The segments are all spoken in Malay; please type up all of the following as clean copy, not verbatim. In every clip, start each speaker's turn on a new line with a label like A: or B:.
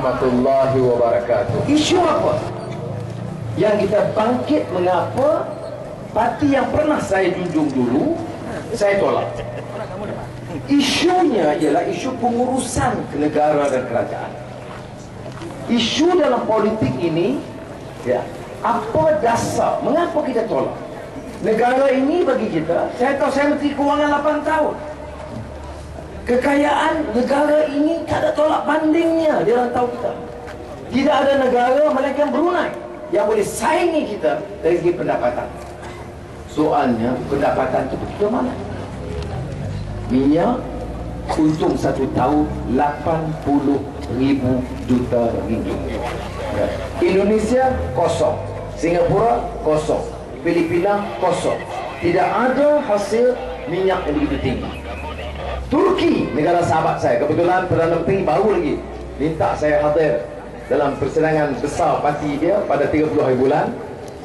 A: warahmatullahi wabarakatuh. Isu apa yang kita bangkit? Mengapa parti yang pernah saya junjung dulu saya tolak? Isunya ialah isu pengurusan negara dan kerajaan. Isu dalam politik ini, ya, apa dasar? Mengapa kita tolak? Negara ini bagi kita, saya tahu saya Menteri Kewangan 8 tahun. Kekayaan negara ini tak ada tolak bandingnya di dalam tahu kita. Tidak ada negara melainkan Brunei yang boleh saingi kita dari segi pendapatan. Soalnya pendapatan itu betul mana? Minyak untung satu tahun 80,000 juta ringgit. Indonesia kosong, Singapura kosong, Filipina kosong. Tidak ada hasil minyak yang begitu tinggi. Turki, negara sahabat saya, kebetulan Perdana Menteri baru lagi minta saya hadir dalam persidangan besar parti dia pada 30 hari bulan.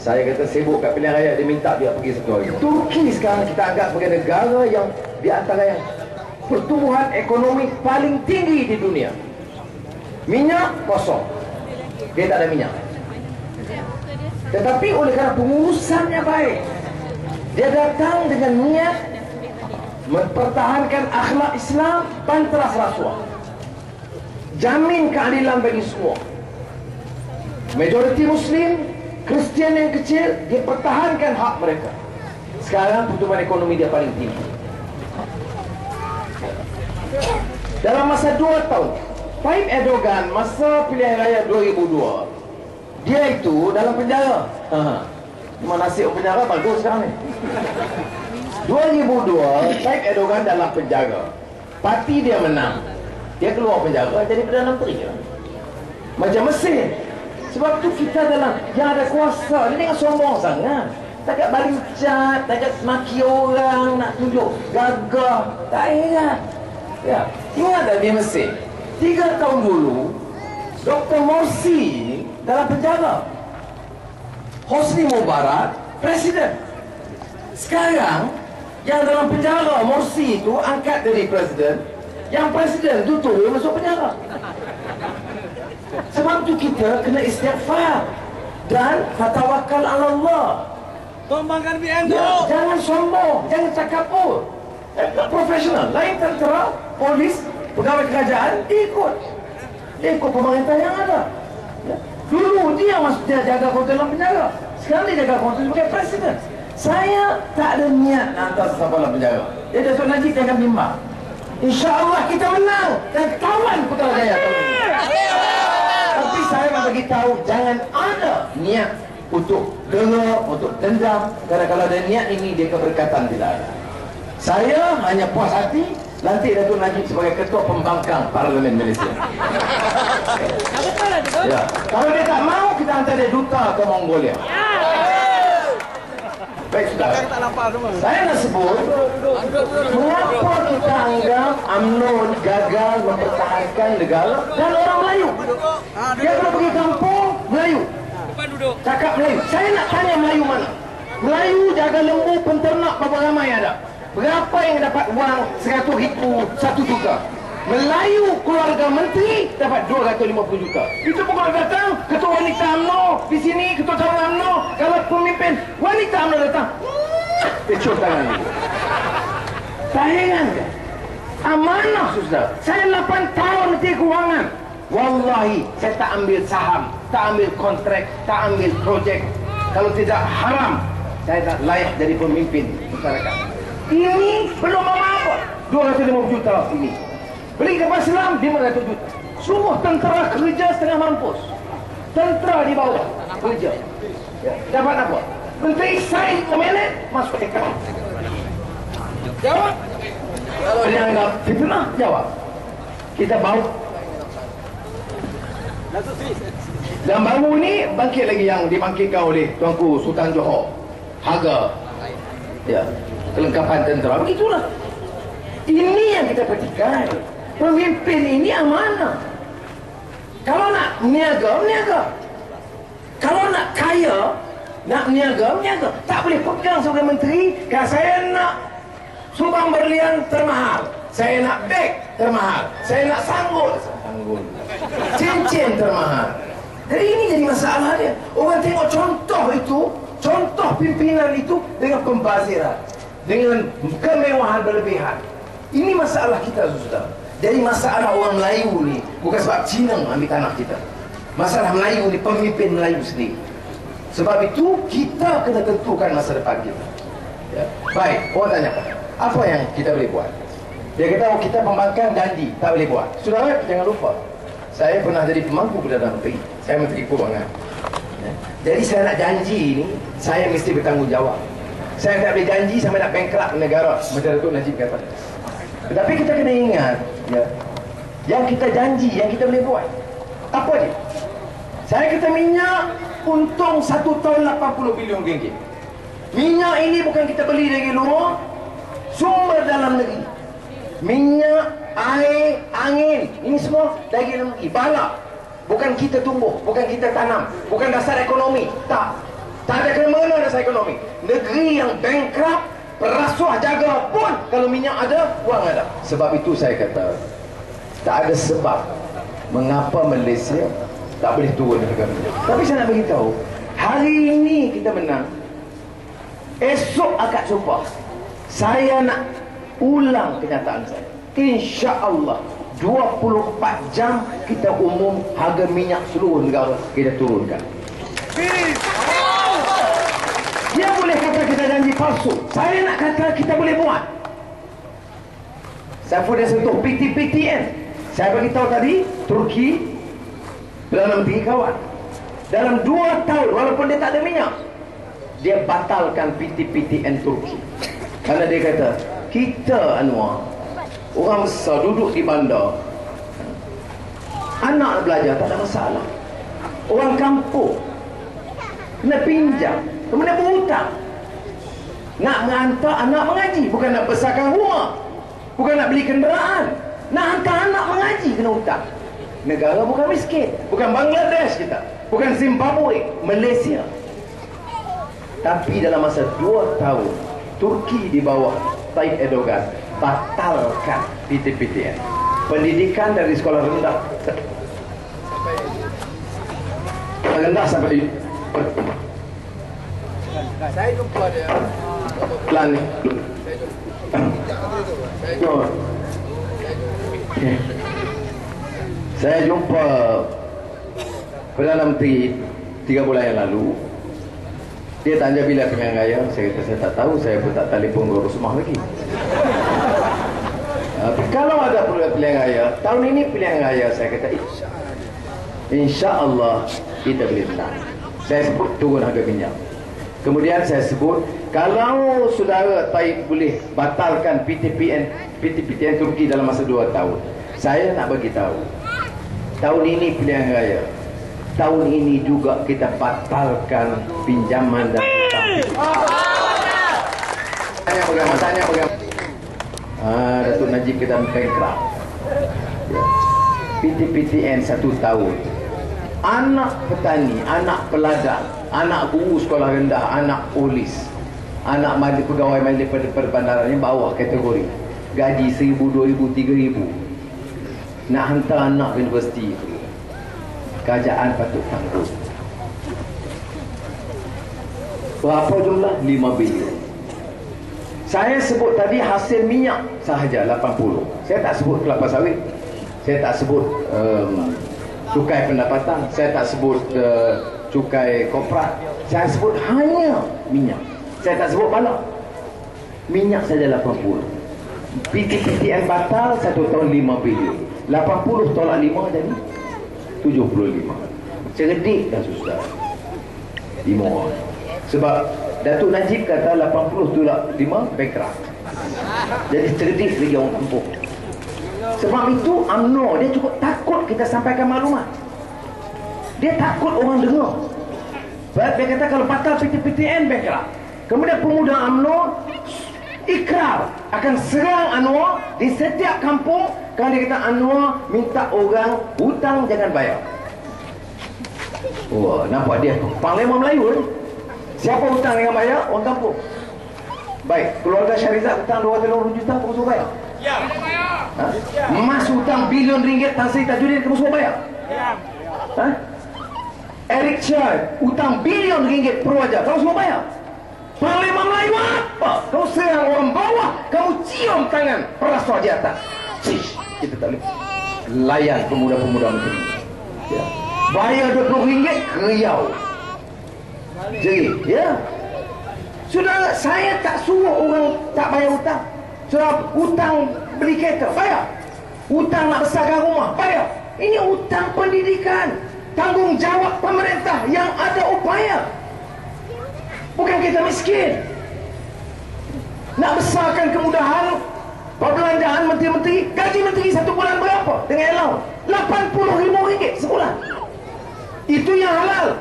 A: Saya kata sibuk kat pilihan raya, dia minta dia pergi satu hari. Turki sekarang kita anggap sebagai negara yang di antara yang pertumbuhan ekonomi paling tinggi di dunia. Minyak kosong, dia tak ada minyak. Tetapi oleh kerana pengurusannya baik, dia datang dengan niat mempertahankan akhlak Islam, panteras rasuah, jamin keadilan bagi semua. Majoriti Muslim, Kristian yang kecil, dia pertahankan hak mereka. Sekarang pertumbuhan ekonomi dia paling tinggi. Dalam masa 2 tahun, Tayyip Erdogan masa pilihan raya 2002, dia itu dalam penjara. Cuma nasib penjara bagus sekarang ni. 2002, Tayyip Erdogan dalam penjara. Parti dia menang, dia keluar penjara jadi Perdana Menteri. Macam Mesir. Sebab tu kita dalam yang ada kuasa, dia jangan sombong sangat. Takkan baling cat, takkan maki orang, nak tunjuk gagah. Tak heran. Ya, ingat tak di Mesir 3 tahun dulu Dr. Morsi ni dalam penjara, Hosni Mubarak presiden. Sekarang yang dalam penjara Morsi itu angkat dari presiden, yang presiden itu turun masuk penjara. Sebab tu kita kena istighfar dan tawakal ala Allah.
B: Tumbangkan BN
A: Ya, jangan sombong, jangan cakap profesional. Lain tentera, polis, pegawai kerajaan ikut pemerintah yang ada. Ya. Dulu dia jaga konten dalam penjara, sekarang dia jaga konten sebagai presiden. Saya tak ada niat nak hantar siapa dalam penjara. Dia Datuk Najib akan bimbang. InsyaAllah kita menang dan kawan Putrajaya tahun ini. Tapi saya nak bagi tahu, jangan ada niat untuk dera, untuk dendam. Kerana kalau ada niat ini, dia keberkatan tidak ada. Saya hanya puas hati lantik Datuk Najib sebagai Ketua Pembangkang Parlimen Malaysia. Ya. Kalau dia tak mau, kita hantar dia duta ke Mongolia. Baik, saudara. Saya nak sebut, mengapa kita anggap UMNO gagal mempertahankan negara dan orang Melayu. Dia kalau pergi kampung, Melayu. Cakap Melayu. Saya nak tanya Melayu mana? Melayu jaga lembu, penternak, berapa ramai ada? Berapa yang dapat wang 100,000, 1 juta? Melayu keluarga menteri dapat 250 juta. Itu bukan datang ketua wanita UMNO di sini, ketua cabang UMNO. Kalau pemimpin wanita UMNO datang, pecah tangan dia. Tak heran kan? Amanah, saudara. Saya 8 tahun Menteri Kewangan. Wallahi, saya tak ambil saham, tak ambil kontrak, tak ambil projek. Kalau tidak haram, saya tak layak jadi pemimpin masyarakat. Ini belum apa-apa. 250 juta ini. Beli kapal selam 500 juta. Semua tentera kerja setengah mampus. Tentera di bawah kerja. Ya. Dapat apa? Menteri sign memelet masuk account. Jawab. Kalau dia anggap fitnah, jawab. Kita bawa. Dan baru ni bangkit lagi yang dibangkitkan oleh Tuanku Sultan Johor. Harga. Ya. Kelengkapan tentera. Begitulah. Ini yang kita perhatikan. Pemimpin ini amanah. Kalau nak meniaga, meniaga. Kalau nak kaya, nak meniaga, meniaga. Tak boleh pegang sebagai menteri. Kalau saya nak subang berlian termahal, saya nak beg termahal, saya nak sanggul. Cincin termahal. Jadi ini jadi masalah dia. Orang tengok contoh itu, contoh pimpinan itu dengan pembaziran, dengan kemewahan berlebihan. Ini masalah kita, saudara. Jadi masalah orang Melayu ni bukan sebab Cina ambil tanah kita. Masalah Melayu ni pemimpin Melayu sendiri. Sebab itu kita kena tentukan masa depan kita. Ya. Baik, orang tanya apa yang kita boleh buat? Dia kata, oh, kita pembangkang janji tak boleh buat. Saudara, jangan lupa, saya pernah jadi pemangku Perdana Menteri. Saya Menteri Keuangan. Ya. Jadi saya nak janji ni, saya mesti bertanggungjawab. Saya tak boleh janji sampai nak bankrupt negara, macam Datuk Najib kata. Tetapi kita kena ingat, ya, yang kita janji, yang kita boleh buat, apa dia? Saya kata minyak untung 1 tahun 80 bilion ringgit. Minyak ini bukan kita beli dari luar, sumber dalam negeri. Minyak, air, angin, ini semua dari dalam negeri. Balak, bukan kita tumbuh, bukan kita tanam, bukan dasar ekonomi. Tak ada kena-mengena dasar ekonomi. Negeri yang bankrupt, perasuah jaga pun kalau minyak ada, wang ada. Sebab itu saya kata, tak ada sebab mengapa Malaysia tak boleh turun harga minyak. Tapi saya nak beritahu, hari ini kita menang, esok akad sumpah saya nak ulang kenyataan saya. InsyaAllah 24 jam kita umum harga minyak seluruh negara kita turunkan. Dia boleh kata kita janji palsu, saya nak kata kita boleh buat. Saya pun dah sentuh PTPTN. Saya beritahu tadi, Turki Perdana Menteri kawan, dalam 2 tahun walaupun dia tak ada minyak, dia batalkan PTPTN Turki. Karena dia kata, kita Anwar, orang besar duduk di bandar, anak belajar tak ada masalah. Orang kampung kena pinjam, kemudian berhutang. Nak menghantar anak mengaji, bukan nak besarkan rumah, bukan nak beli kenderaan. Nak hantar anak mengaji kena hutang. Negara bukan miskin, bukan Bangladesh kita, bukan Zimbabwe, Malaysia. Tapi dalam masa 2 tahun, Turki di bawah Tayyip Erdogan batalkan PTPTN. Pendidikan dari sekolah rendah sampai
C: saya jumpa dia
A: plan ni. Saya jumpa Perdana Menteri 3 bulan yang lalu. Dia tanya bila pilihan raya. Saya kata saya tak tahu, saya pun tak telefon ke Rosmah lagi. Kalau ada pilihan raya, tahun ini pilihan raya, saya kata insya-Allah kita boleh menang. Saya sebut turun harga minyak. Kemudian saya sebut, kalau saudara Tayyip boleh batalkan PTPTN Turki dalam masa 2 tahun, saya nak bagi tahu, tahun ini pilihan raya, tahun ini juga kita batalkan pinjaman dan hutang. Tanya bagaimana? Datuk Najib kita bankrupt. PTPTN 1 tahun. Anak petani, anak peladang, anak guru sekolah rendah, anak polis, anak pegawai majlis perbandaran yang bawah kategori, gaji 1,000, 2,000, 3,000, nak hantar anak ke universiti, kerajaan patut tanggung. Berapa jumlah? 5 bilion. Saya sebut tadi hasil minyak sahaja 80. Saya tak sebut kelapa sawit, saya tak sebut cukai pendapatan, saya tak sebut cukai korporat, saya sebut hanya minyak. Saya tak sebut balak. Minyak saja 80. PTPTN batal 1 tahun 5 bilion. 80 tolak 5 jadi 75. Cerdik kan saudara? 5 orang. Sebab Datuk Najib kata 80 tolak 5 bankrupt. Jadi cerdik lagi orang kampung. Sebab itu UMNO dia cukup takut kita sampaikan maklumat. Dia takut orang dengar. Sebab dia kata kalau batal PTPTN bankrupt. Kemudian pemuda UMNO ikrar akan serang Anwar di setiap kampung. Kalau dia kata Anwar minta orang hutang jangan bayar. Wah, nampak dia Panglima Melayu ni. Siapa hutang dengan bayar? Orang kampung. Baik, keluarga Syarizat hutang 230 juta, pun suruh bayar. Ha? Mas hutang bilion ringgit Tan Sri Tajudin kamu semua bayar? Ha? Eric Chai hutang bilion ringgit per wajah kamu semua bayar? Panglima Melayu apa? Kamu serang orang bawah, kamu cium tangan perasaan di atas. Kita tak boleh layan pemuda-pemuda menteri. Ya. Bayar 20 ringgit keriau. Jadi, ya. Sudah, saya tak suruh orang tak bayar hutang. Sudah, hutang beli kereta, bayar. Hutang nak besarkan rumah, bayar. Ini hutang pendidikan. Tanggungjawab pemerintah yang ada upaya. Bukan kita miskin. Nak besarkan kemudahan perbelanjaan menteri-menteri. Gaji menteri satu bulan berapa? Dengan allowance RM80,000 sebulan. Itu yang halal.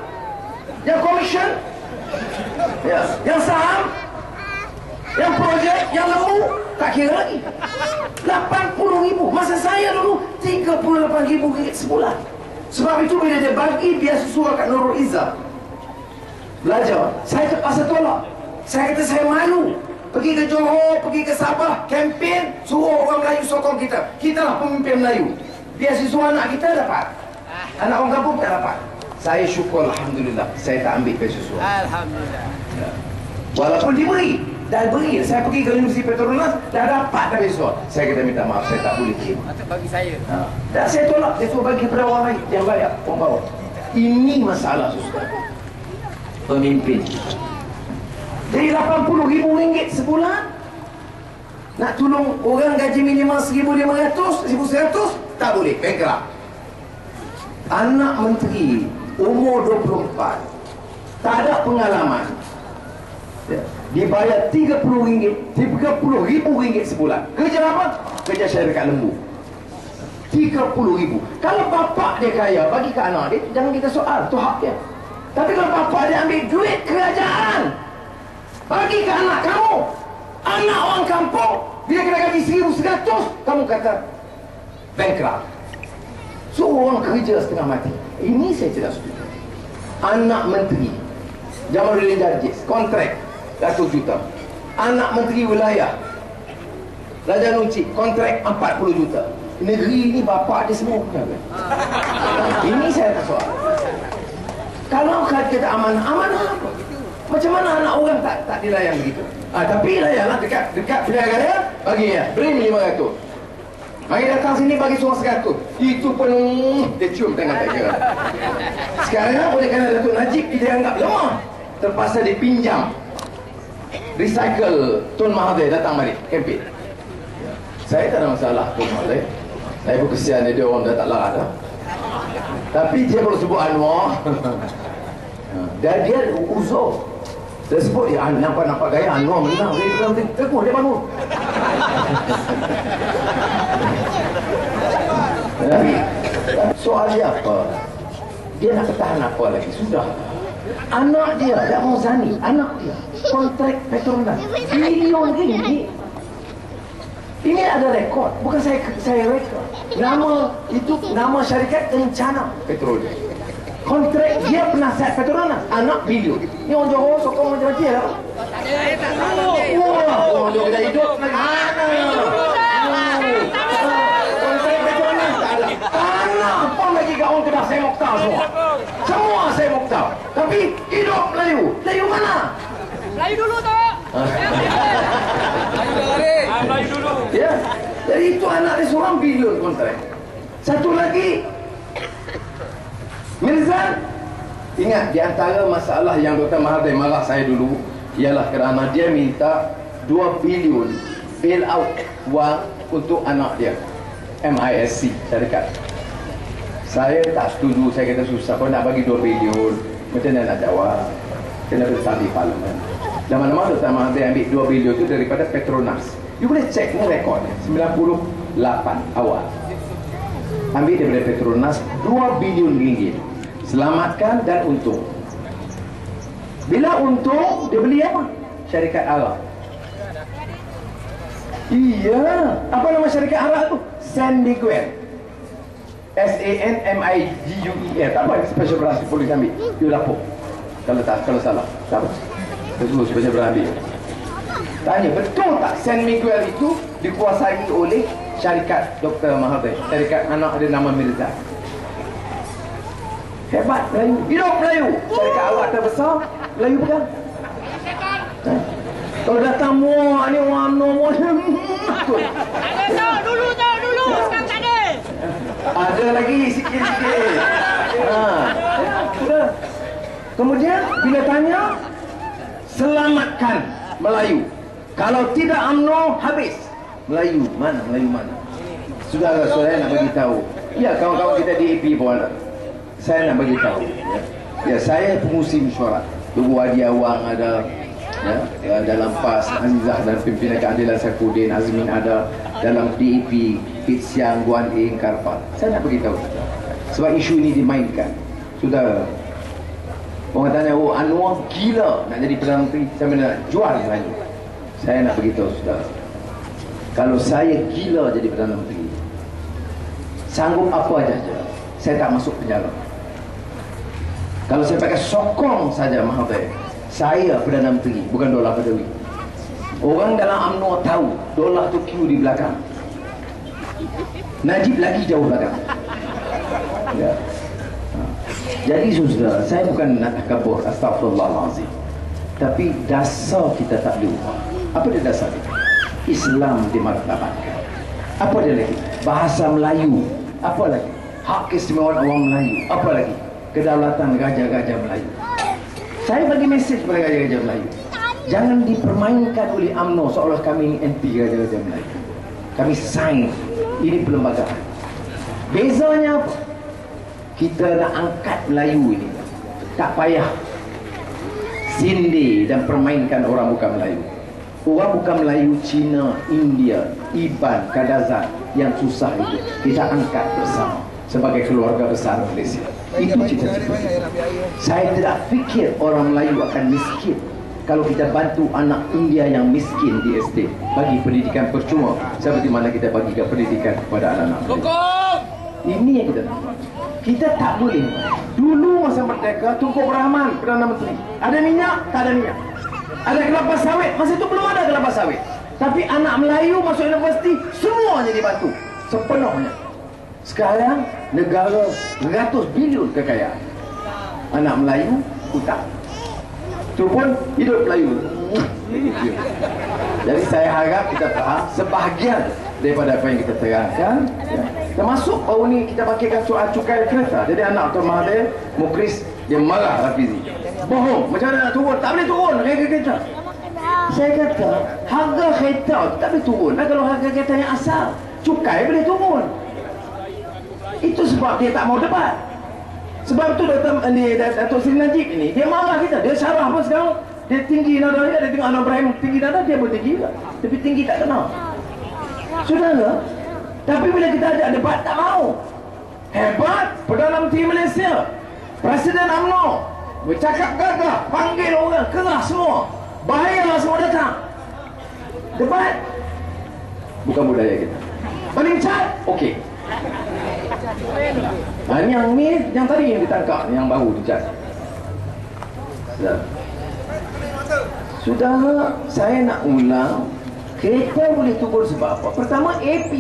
A: Yang komisen, ya, yang saham, yang projek, yang lembu, tak kira lagi. RM80,000. Masa saya dulu RM38,000 sebulan. Sebab itu bila dia bagi beasiswa kat Nurul Izzah belajar, saya terpaksa tolak. Saya kata saya malu. Pergi ke Johor, pergi ke Sabah, kempen, suruh orang Melayu sokong kita. Kita lah pemimpin Melayu. Beasiswa anak kita dapat, anak orang kampung tak dapat. Saya syukur, Alhamdulillah, saya tak ambil beasiswa.
B: Alhamdulillah.
A: Ya. Walaupun diberi, dah beri. Saya pergi ke Universiti Petronas, dah dapat dah beasiswa. Saya kata minta maaf, saya tak boleh terima.
B: Atau bagi saya.
A: Dan saya tolak, saya suruh bagi kepada orang lain yang bayar, orang bawah. Ini masalah susah. Pemimpin. Jadi RM80,000 sebulan. Nak tolong orang gaji minimal RM1,500, RM1,100, tak boleh, bankrupt. Anak menteri umur 24, tak ada pengalaman, dibayar RM30,000 sebulan. Kerja apa? Kerja syarikat lembu. RM30,000. Kalau bapak dia kaya, bagi ke anak dia, jangan kita soal, itu hak dia. Tapi kalau bapak dia ambil duit kerajaan, bagi ke anak kamu, anak orang kampung, dia kena gaji RM1,100, kamu kata bankrupt. Suruh orang kerja setengah mati. Ini saya tidak setuju. Anak menteri Jamaluddin Jarjis, kontrak Datuk juta. Anak menteri wilayah Raja Nuncik, kontrak 40 juta. Negeri ini bapak dia semua kan? Ini saya tak soal. Kalau kata amanah, amanah apa? Macam mana anak orang tak dilayan begitu? Tapi layanlah dekat pilihan raya, bagi ya, beri RM500. Mari datang sini bagi seorang 100. Itu pun dia cium tangan tak kira. Sekarang boleh kerana Datuk Najib dia anggap lemah, terpaksa dipinjam. Recycle Tun Mahathir datang balik kempen. Saya tak ada masalah Tun Mahathir. Saya pun kesian dia orang dah tak larat dah. Tapi dia perlu sebut Anwar. Dan dia uzur. Dia sebut dia nampak gaya Anwar menang. Dia teguh, dia bangun. Tapi soal dia apa? Dia nak bertahan apa lagi? Sudah. Anak dia tak mau zani. Anak dia kontrak Petronas bilion ringgit. Ini ada rekod. Bukan saya rekod. Nama syarikat Rencana Petroleum. Kontrak dia penasihat Petronas, anak bilion. Ni orang Johor sokong macam-macam lah. Wah, orang Johor kita hidup lagi. Kontrak Petronas tak ada. Tanah pun lagi kat orang Kedah, saya Mokhtar semua. Semua saya Mokhtar. Tapi hidup Melayu. Melayu mana?
C: Melayu dulu tak?
B: Melayu dulu.
A: Ya. Jadi itu anak dia seorang bilion kontrak. Satu lagi Mirzan. Ingat, di antara masalah yang Dr. Mahathir marah saya dulu ialah kerana dia minta 2 bilion bail out wang untuk anak dia, MISC syarikat. Saya tak setuju. Saya kata susah. Kau nak bagi 2 bilion, macam mana nak jawab? Kena besar di parlimen. Dan mana-mana Dr. Mahathir ambil 2 bilion itu daripada Petronas. You boleh cek ni rekodnya 98 awal. Ambil daripada Petronas 2 bilion ringgit. Selamatkan dan untung. Bila untung, dia beli apa? Syarikat Arab. Iya. Apa nama syarikat Arab tu? San Miguel. SANMIGUEL. Tak apa, special branch polis ambil. You lapor. Kalau salah. Tak apa. Terus special branch ambil. Tanya, betul tak San Miguel itu dikuasai oleh syarikat Dr. Mahathir, syarikat anak ada nama Mirza. Hebat Melayu, hidup Melayu. Syarikat awak terbesar, Melayu pegang. Kalau datang muak ni orang UMNO
C: Ada dulu, sekarang tak ada.
A: ada lagi sikit-sikit. Sudah. Kemudian bila tanya, selamatkan Melayu. Kalau tidak UMNO habis. Melayu mana? Saudara-saudara nak bagi tahu. Ya, kawan-kawan kita di AP pun ada. Saya nak bagi tahu. Ya, saya pengurusi mesyuarat. Tunggu Adi Awang ada. Ya, dalam PAS Azizah dan pimpinan keadilan Saifuddin Azmin ada, dalam DAP Pit Siang, Guan Eng, Karpal. Saya nak beritahu sebab isu ini dimainkan. Sudah orang tanya, oh Anwar gila nak jadi Perdana Menteri, saya nak jual Melayu. Saya nak beritahu saudara, kalau saya gila jadi Perdana Menteri, sanggup apa aja, saya tak masuk penjara. Kalau saya pakai sokong saja Mahathir, saya Perdana Menteri, bukan Dollah Badawi. Orang dalam UMNO tahu Dollah tu queue di belakang, Najib lagi jauh belakang. Ya. Jadi saudara, saya bukan nak takabur, astagfirullahalazim, tapi dasar kita tak diubah. Apa dia dasar kita? Islam dimartabatkan. Apa dia lagi? Bahasa Melayu. Apa lagi? Hak keistimewaan orang Melayu. Apa lagi? Kedaulatan gajah-gajah Melayu. Saya bagi mesej kepada gajah-gajah Melayu, jangan dipermainkan oleh UMNO seolah kami ini anti gajah-gajah Melayu. Kami sign, ini perlembagaan. Bezanya apa? Kita nak angkat Melayu ini, tak payah sindir dan permainkan orang bukan Melayu. Orang bukan Melayu, Cina, India, Iban, Kadazan yang susah itu kita angkat bersama sebagai keluarga besar Malaysia. Itu cita-cita. Saya tidak fikir orang Melayu akan miskin kalau kita bantu anak India yang miskin di SD bagi pendidikan percuma seperti mana kita bagikan pendidikan kepada anak-anak Melayu. Ini yang kita nak. Kita tak boleh. Dulu masa merdeka, Tunku Rahman Perdana Menteri, ada minyak, tak ada minyak. Ada kelapa sawit, masa itu belum ada kelapa sawit. Tapi anak Melayu masuk universiti, semuanya dibantu sepenuhnya. Sekarang negara 100 bilion kekayaan, anak Melayu hutang. Itu pun hidup Melayu. Jadi saya harap kita faham sebahagian daripada apa yang kita terangkan, ya. Termasuk baru ni kita pakaikan soal cukai kereta. Jadi anak Tuan Mahathir, Mukris, dia marah Rafizi. Bohong, macam mana nak turun? Tak boleh turun harga kereta. Saya kata harga kereta tak boleh turun. Kalau harga kereta yang asal, cukai boleh turun. Itu sebab dia tak mau debat. Sebab tu Datuk Seri Najib ini, dia marah kita. Dia syarah apa sekarang? Dia tinggi nada dia tengok Anwar Ibrahim tinggi nada, dia pun tinggi juga. Tapi tinggi tak kenal. Saudara, tapi bila kita ajak debat tak mau. Hebat Perdana Menteri Malaysia, Presiden UMNO bercakap gagah, panggil orang, kerah semua, bahaya semua datang. Debat bukan budaya kita. Paling cat, okey. Ini yang tadi yang ditangkap, yang baru dicat. Sudah, saya nak ulang, kereta boleh turun sebab apa? Pertama, AP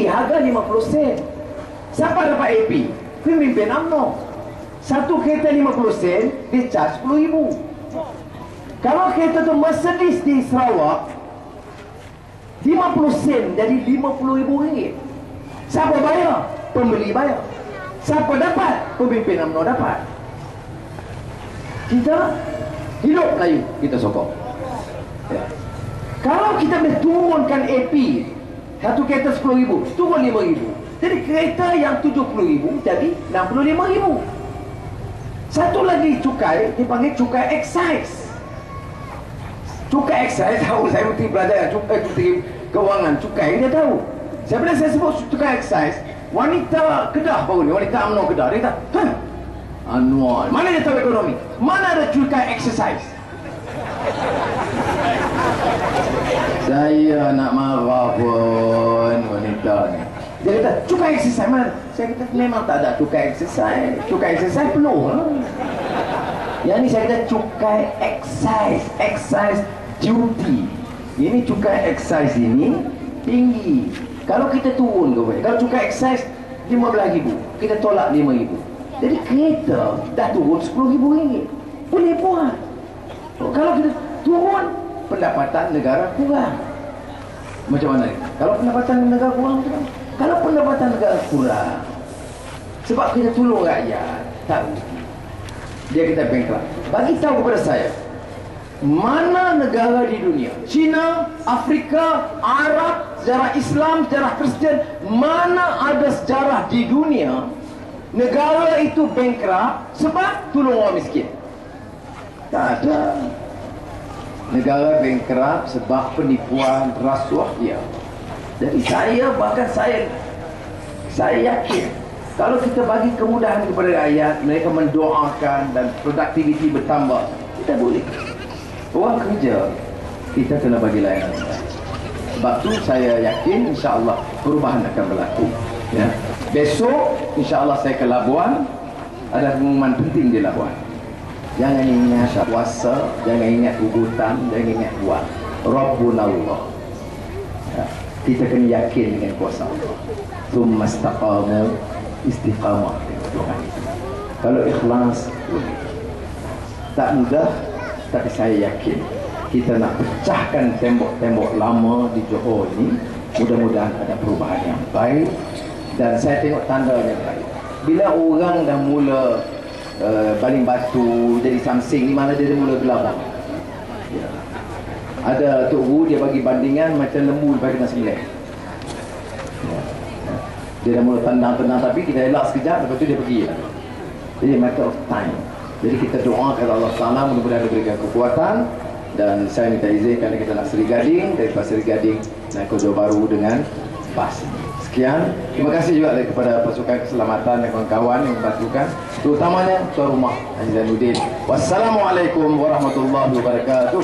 A: harga 50 sen. Siapa dapat AP? Pemimpin UMNO. Satu kereta 50 sen, dia charge 10,000. Kalau kereta tu Mercedes di Sarawak, 50 sen jadi 50,000 ringgit. Siapa bayar? Pembeli bayar. Siapa dapat? Pemimpin UMNO dapat. Kita hidup Melayu, kita sokong. Ya. Kalau kita boleh turunkan AP, satu kereta 10,000, turun 5,000. Jadi kereta yang 70,000 jadi 65,000. Satu lagi cukai, dipanggil cukai excise. Cukai excise, tahu saya mesti belajar cukai keuangan, cukai dia tahu. Bila saya sebut cukai excise, wanita Kedah baru ni, wanita UMNO Kedah, dia kata, Anwar, mana dia tahu ekonomi? Mana ada cukai exercise? Saya nak marah pun wanita ni. Dia kata, cukai exercise mana? Saya kata, memang tak ada cukai exercise. Cukai exercise penuh lah. Yang ni saya kata cukai excise duty. Ini cukai excise ini tinggi. Kalau kita turun ke, kalau cukai excise 15,000, kita tolak 5,000. Jadi kereta dah turun 10,000 ringgit. Boleh buat. Kalau kita turun, pendapatan negara kurang. Macam mana? Kalau pendapatan negara kurang, macam mana? Kalau pendapatan negara kurang, sebab kita tolong rakyat, tak rugi. Dia kita bankrupt. Bagi tahu kepada saya, mana negara di dunia, China, Afrika, Arab, sejarah Islam, sejarah Kristian, mana ada sejarah di dunia negara itu bankrupt sebab tolong orang miskin? Tak ada. Negara bankrupt sebab penipuan, rasuah dia. Jadi saya yakin kalau kita bagi kemudahan kepada rakyat, mereka mendoakan dan produktiviti bertambah, kita boleh. Orang kerja, kita kena bagi layanan. Sebab tu saya yakin insya-Allah perubahan akan berlaku. Ya. Besok insya-Allah saya ke Labuan, ada pengumuman penting di Labuan. Jangan ingat puasa, jangan ingat ubutan, jangan ingat buat. Rabbunallah. Ya. Kita kena yakin dengan kuasa Allah. Tsumma istaqamu, istiqamah. Kalau ikhlas, tak mudah, tapi saya yakin kita nak pecahkan tembok-tembok lama di Johor ini. Mudah-mudahan ada perubahan yang baik, dan saya tengok tandanya baik. Bila orang dah mula baling batu, jadi samsing, di mana dia mula gelap. Ya. Ada Tok Guru, dia bagi bandingan macam lembu lepas kena sembelih. Ya. Dia dah mula tendang-tendang, tapi kita elak sekejap, lepas tu dia pergi. Jadi matter of time. Jadi kita doa kepada Allah Taala, mudah-mudahan diberikan kekuatan. Dan saya minta izin kerana kita nak Seri Gading, dari Seri Gading naik ke Johor Bahru dengan bas. Sekian. Terima kasih juga kepada pasukan keselamatan dan kawan-kawan yang membantukan, terutamanya tuan rumah Haji Zainuddin. Wassalamualaikum warahmatullahi wabarakatuh.